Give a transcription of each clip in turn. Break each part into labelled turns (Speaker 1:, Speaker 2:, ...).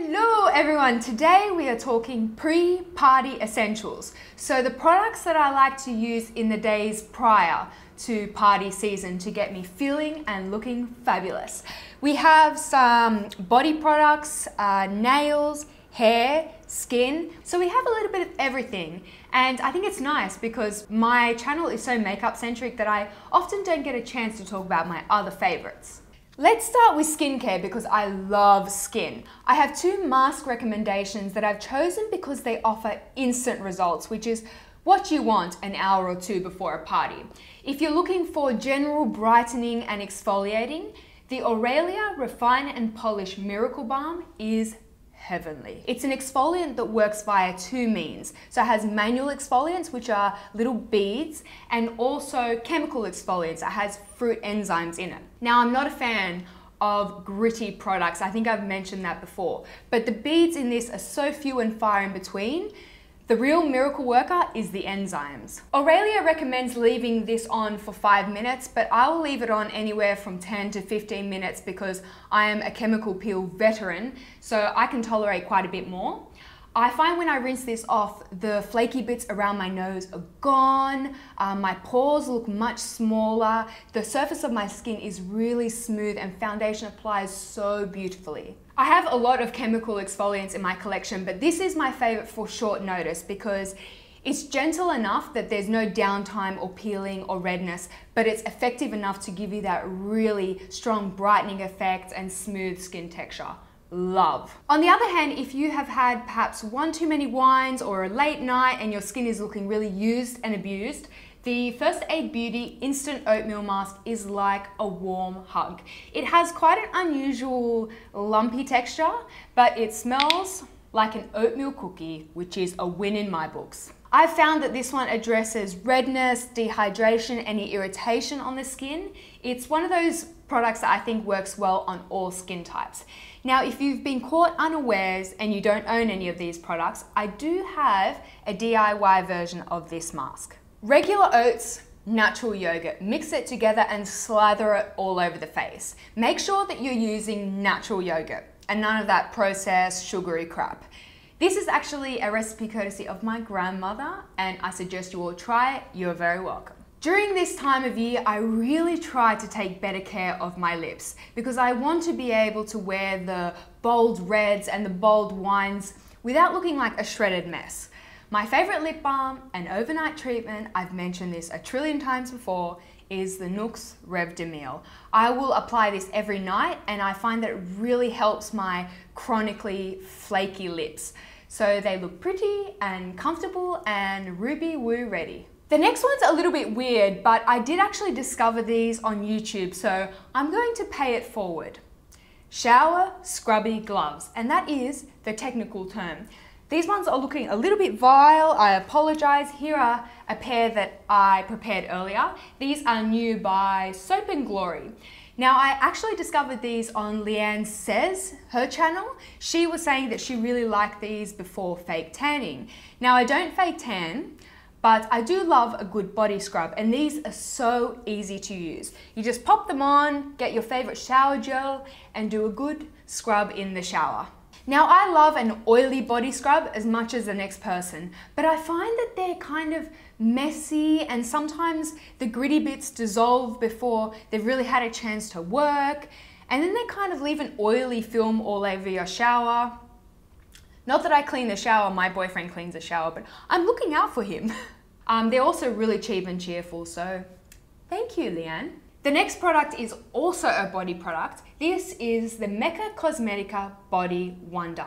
Speaker 1: Hello everyone, today we are talking pre-party essentials. So the products that I like to use in the days prior to party season to get me feeling and looking fabulous. We have some body products, nails, hair, skin. So we have a little bit of everything. And I think it's nice because my channel is so makeup centric that I often don't get a chance to talk about my other favorites. Let's start with skincare because I love skin. I have two mask recommendations that I've chosen because they offer instant results, which is what you want an hour or two before a party. If you're looking for general brightening and exfoliating, the Aurelia Refine and Polish Miracle Balm is heavenly. It's an exfoliant that works via two means. So it has manual exfoliants, which are little beads, and also chemical exfoliants. It has fruit enzymes in it. Now, I'm not a fan of gritty products. I think I've mentioned that before, but the beads in this are so few and far in between. The real miracle worker is the enzymes. Aurelia recommends leaving this on for 5 minutes, but I will leave it on anywhere from 10 to 15 minutes because I am a chemical peel veteran, so I can tolerate quite a bit more. I find when I rinse this off, the flaky bits around my nose are gone, my pores look much smaller, the surface of my skin is really smooth and foundation applies so beautifully. I have a lot of chemical exfoliants in my collection, but this is my favorite for short notice because it's gentle enough that there's no downtime or peeling or redness, but it's effective enough to give you that really strong brightening effect and smooth skin texture. Love. On the other hand, if you have had perhaps one too many wines or a late night and your skin is looking really used and abused, the First Aid Beauty Instant Oatmeal Mask is like a warm hug. It has quite an unusual lumpy texture, but it smells like an oatmeal cookie, which is a win in my books. I've found that this one addresses redness, dehydration, any irritation on the skin. It's one of those products that I think works well on all skin types. Now, if you've been caught unawares and you don't own any of these products, I do have a DIY version of this mask. Regular oats, natural yogurt, mix it together and slather it all over the face. Make sure that you're using natural yogurt and none of that processed sugary crap. This is actually a recipe courtesy of my grandmother and I suggest you all try it. You're very welcome. During this time of year, I really try to take better care of my lips because I want to be able to wear the bold reds and the bold wines without looking like a shredded mess. My favorite lip balm and overnight treatment, I've mentioned this a trillion times before, is the Nuxe Reve de Miel. I will apply this every night and I find that it really helps my chronically flaky lips. So they look pretty and comfortable and ruby woo ready. The next one's a little bit weird, but I did actually discover these on YouTube, so I'm going to pay it forward. Shower scrubby gloves, and that is the technical term. These ones are looking a little bit vile, I apologize. Here are a pair that I prepared earlier. These are new by Soap and Glory. Now, I actually discovered these on Leanne Says, her channel. She was saying that she really liked these before fake tanning. Now, I don't fake tan, but I do love a good body scrub and these are so easy to use. You just pop them on, get your favorite shower gel and do a good scrub in the shower. Now, I love an oily body scrub as much as the next person, but I find that they're kind of messy and sometimes the gritty bits dissolve before they've really had a chance to work, and then they kind of leave an oily film all over your shower. Not that I clean the shower, my boyfriend cleans the shower, but I'm looking out for him. They're also really cheap and cheerful, so thank you, Leanne. The next product is also a body product. This is the Mecca Cosmetica Body Wonder.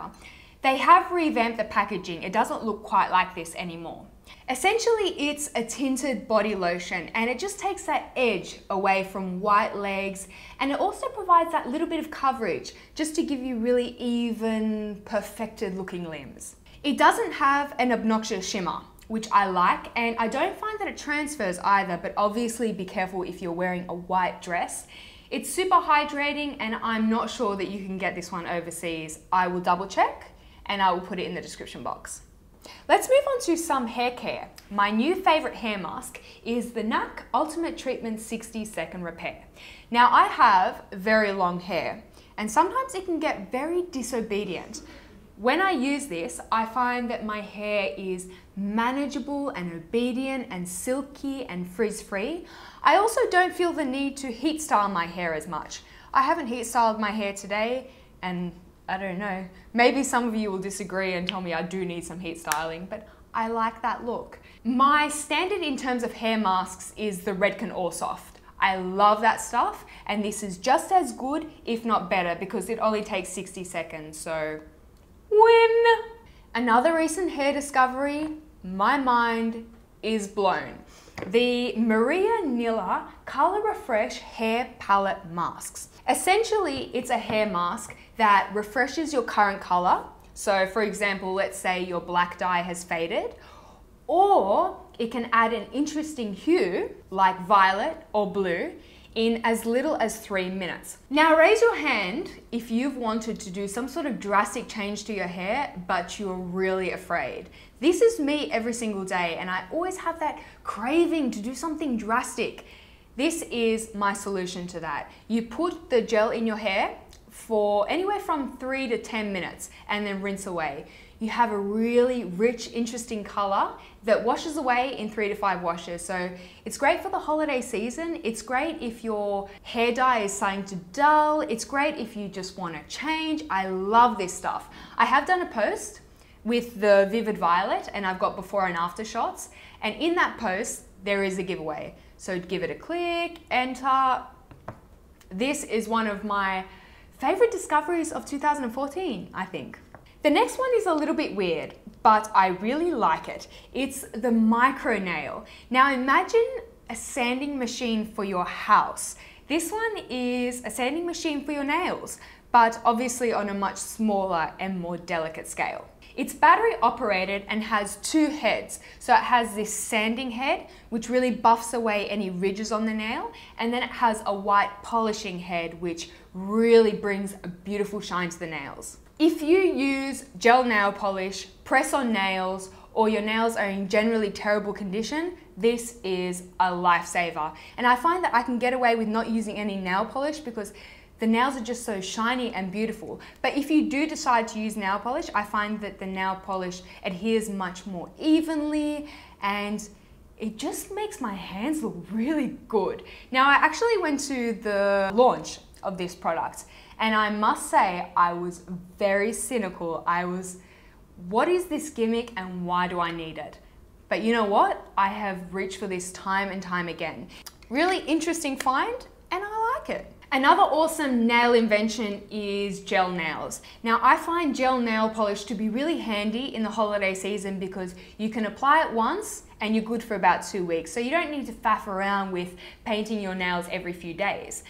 Speaker 1: They have revamped the packaging. It doesn't look quite like this anymore. Essentially, it's a tinted body lotion and it just takes that edge away from white legs and it also provides that little bit of coverage just to give you really even, perfected looking limbs. It doesn't have an obnoxious shimmer, which I like, and I don't find that it transfers either, but obviously be careful if you're wearing a white dress. It's super hydrating and I'm not sure that you can get this one overseas. I will double check and I will put it in the description box. Let's move on to some hair care. My new favorite hair mask is the Nuxe Ultimate Treatment 60 Second Repair. Now, I have very long hair and sometimes it can get very disobedient. When I use this, I find that my hair is manageable and obedient and silky and frizz-free. I also don't feel the need to heat style my hair as much. I haven't heat styled my hair today, and I don't know, maybe some of you will disagree and tell me I do need some heat styling, but I like that look. My standard in terms of hair masks is the Redken All Soft. I love that stuff, and this is just as good, if not better, because it only takes 60 seconds, so win! Another recent hair discovery, my mind is blown. The Nila Color Refresh Hair Palette Masks. Essentially, it's a hair mask that refreshes your current color. So for example, let's say your black dye has faded, or it can add an interesting hue like violet or blue in as little as 3 minutes. Now raise your hand if you've wanted to do some sort of drastic change to your hair, but you're really afraid. This is me every single day, and I always have that craving to do something drastic. This is my solution to that. You put the gel in your hair for anywhere from 3 to 10 minutes and then rinse away. You have a really rich, interesting color that washes away in 3 to 5 washes. So it's great for the holiday season. It's great if your hair dye is starting to dull. It's great if you just want to change. I love this stuff. I have done a post with the Vivid Violet, and I've got before and after shots. And in that post, there is a giveaway. So give it a click, enter. This is one of my favorite discoveries of 2014, I think. The next one is a little bit weird, but I really like it. It's the micro nail. Now imagine a sanding machine for your house. This one is a sanding machine for your nails, but obviously on a much smaller and more delicate scale. It's battery operated and has 2 heads. So it has this sanding head, which really buffs away any ridges on the nail. And then it has a white polishing head, which really brings a beautiful shine to the nails. If you use gel nail polish, press on nails, or your nails are in generally terrible condition, this is a lifesaver. And I find that I can get away with not using any nail polish because the nails are just so shiny and beautiful. But if you do decide to use nail polish, I find that the nail polish adheres much more evenly, and it just makes my hands look really good. Now, I actually went to the launch of this product, and I must say I was very cynical. What is this gimmick and why do I need it? But you know what? I have reached for this time and time again. Really interesting find, and I like it. Another awesome nail invention is gel nails. Now I find gel nail polish to be really handy in the holiday season because you can apply it once and you're good for about 2 weeks. So you don't need to faff around with painting your nails every few days.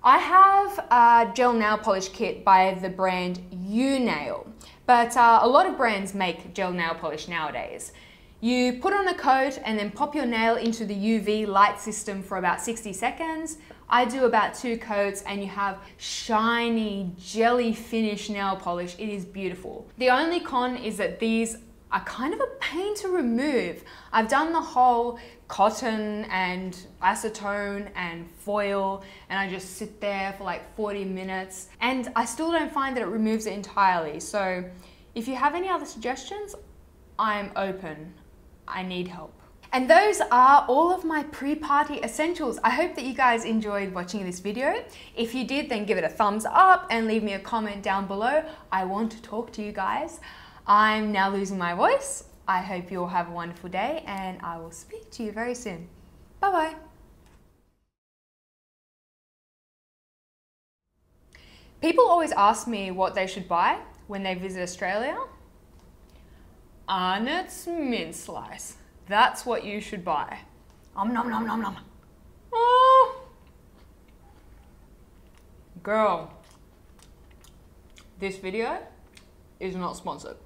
Speaker 1: I have a gel nail polish kit by the brand Unail, but a lot of brands make gel nail polish nowadays. You put on a coat and then pop your nail into the UV light system for about 60 seconds. I do about 2 coats and you have shiny, jelly finish nail polish. It is beautiful. The only con is that these are kind of a pain to remove. I've done the whole cotton and acetone and foil, and I just sit there for like 40 minutes and I still don't find that it removes it entirely. So if you have any other suggestions, I'm open. I need help. And those are all of my pre-party essentials. I hope that you guys enjoyed watching this video. If you did, then give it a thumbs up and leave me a comment down below. I want to talk to you guys. I'm now losing my voice. I hope you all have a wonderful day and I will speak to you very soon. Bye-bye. People always ask me what they should buy when they visit Australia. Arnott's mint slice. That's what you should buy. Nom nom nom nom nom. Oh. Girl, this video is not sponsored.